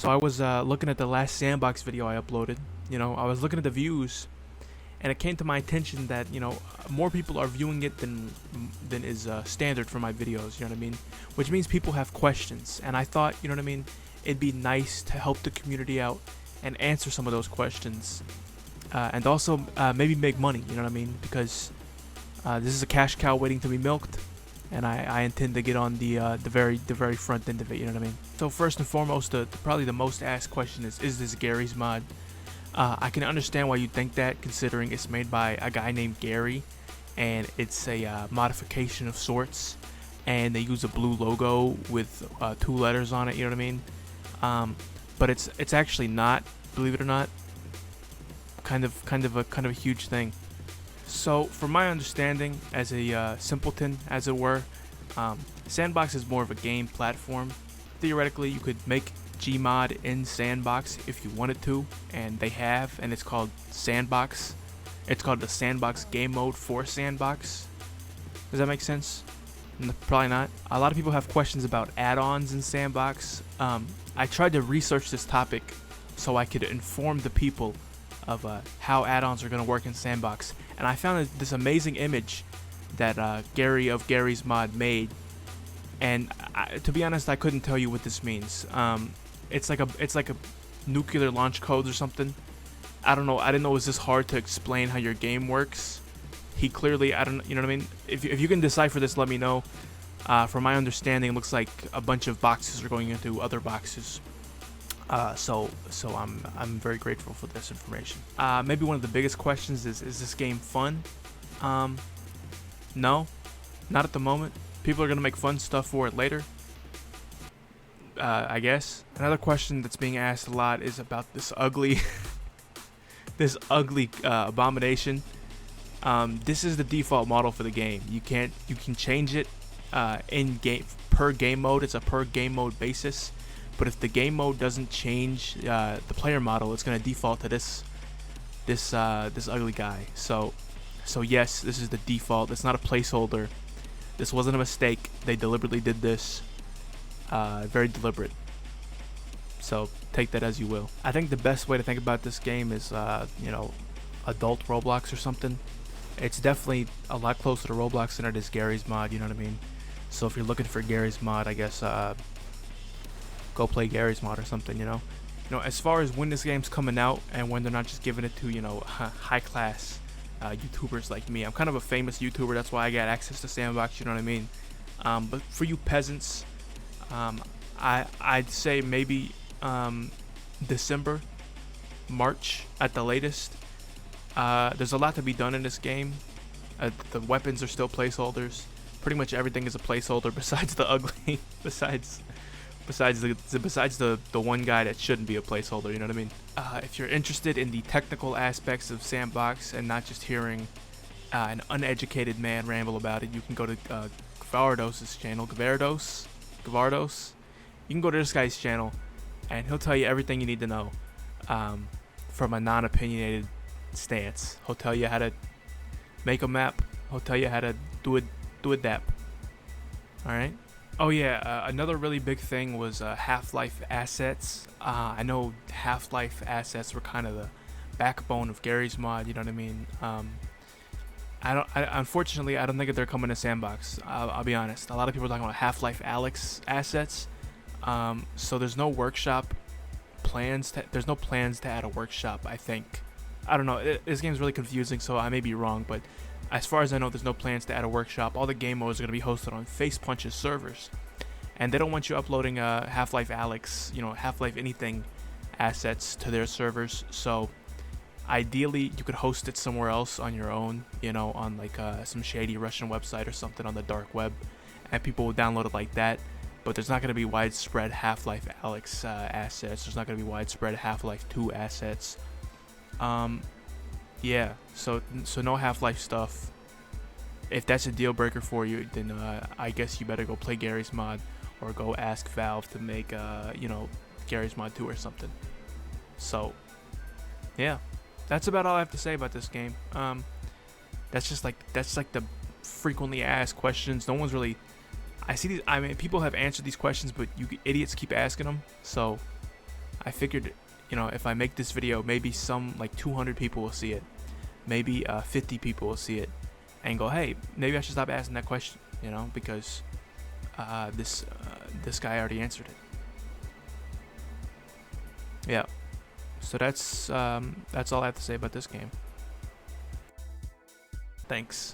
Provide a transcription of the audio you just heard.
So I was looking at the last Sandbox video I uploaded. I was looking at the views, and it came to my attention that more people are viewing it than is standard for my videos. You know what I mean? Which means people have questions, and I thought, it'd be nice to help the community out and answer some of those questions, and also maybe make money. You know what I mean? Because this is a cash cow waiting to be milked, and I intend to get on the very front end of it. You know what I mean? So first and foremost, probably the most asked question is this Gary's mod? I can understand why you think that, considering it's made by a guy named Gary, and it's a modification of sorts, and they use a blue logo with 2 letters on it. You know what I mean? But it's actually not, believe it or not, kind of a huge thing. So, from my understanding, as a simpleton, as it were, Sandbox is more of a game platform. Theoretically, you could make Gmod in Sandbox if you wanted to, and they have, and it's called Sandbox. It's called the Sandbox game mode for Sandbox. Does that make sense? Probably not. A lot of people have questions about add-ons in Sandbox. I tried to research this topic so I could inform the people of how add-ons are going to work in Sandbox, and I found this amazing image that Gary of Gary's Mod made, and to be honest, I couldn't tell you what this means. It's like a nuclear launch codes or something. I don't know. I didn't know it was this hard to explain how your game works. He clearly, you know what I mean? If you can decipher this, let me know. From my understanding, it looks like a bunch of boxes are going into other boxes. So I'm very grateful for this information. Maybe one of the biggest questions is this game fun? No, not at the moment. People are gonna make fun stuff for it later, I guess. Another question that's being asked a lot is about this ugly, abomination. This is the default model for the game. You can change it in game per game mode. It's a per game mode basis. But if the game mode doesn't change the player model, it's gonna default to this ugly guy. So yes, this is the default. It's not a placeholder. This wasn't a mistake. They deliberately did this. Very deliberate. So take that as you will. I think the best way to think about this game is adult Roblox or something. It's definitely a lot closer to Roblox than it is Gary's Mod. You know what I mean? So if you're looking for Gary's Mod, I guess go play Gary's Mod or something. As far as when this game's coming out and when they're not just giving it to high class YouTubers like me. I'm kind of a famous YouTuber, that's why I got access to Sandbox. You know what I mean? But for you peasants, I'd say maybe December, March at the latest. There's a lot to be done in this game. The weapons are still placeholders. Pretty much everything is a placeholder besides the ugly, besides the one guy that shouldn't be a placeholder. You know what I mean? If you're interested in the technical aspects of Sandbox and not just hearing an uneducated man ramble about it, you can go to Gavardos' channel. Gavardos. You can go to this guy's channel, and he'll tell you everything you need to know from a non-opinionated stance. He'll tell you how to make a map. He'll tell you how to do a dap. All right. Oh yeah, another really big thing was Half-Life assets. I know Half-Life assets were kind of the backbone of Gary's Mod. You know what I mean? Unfortunately, I don't think that they're coming to Sandbox. I'll be honest. A lot of people are talking about Half-Life Alyx assets. So there's no workshop plans. There's no plans to add a workshop. I think. I don't know. This game's really confusing, so I may be wrong, but as far as I know, there's no plans to add a workshop. All the game modes are going to be hosted on Facepunch's servers. And they don't want you uploading Half-Life Alyx, Half-Life anything assets to their servers. So ideally, you could host it somewhere else on your own, on like some shady Russian website or something on the dark web. And people will download it like that. But there's not going to be widespread Half-Life Alyx assets. There's not going to be widespread Half-Life 2 assets. Yeah, so no Half-Life stuff. If that's a deal breaker for you, then I guess you better go play Gary's Mod or go ask Valve to make Gary's Mod 2 or something. So yeah, that's about all I have to say about this game. That's like the frequently asked questions. No one's really. I see these. I mean, people have answered these questions, but you idiots keep asking them. So I figured, you know, if I make this video, maybe some like 200 people will see it, maybe 50 people will see it, and go, hey, maybe I should stop asking that question, you know, because this guy already answered it. Yeah. So that's all I have to say about this game. Thanks.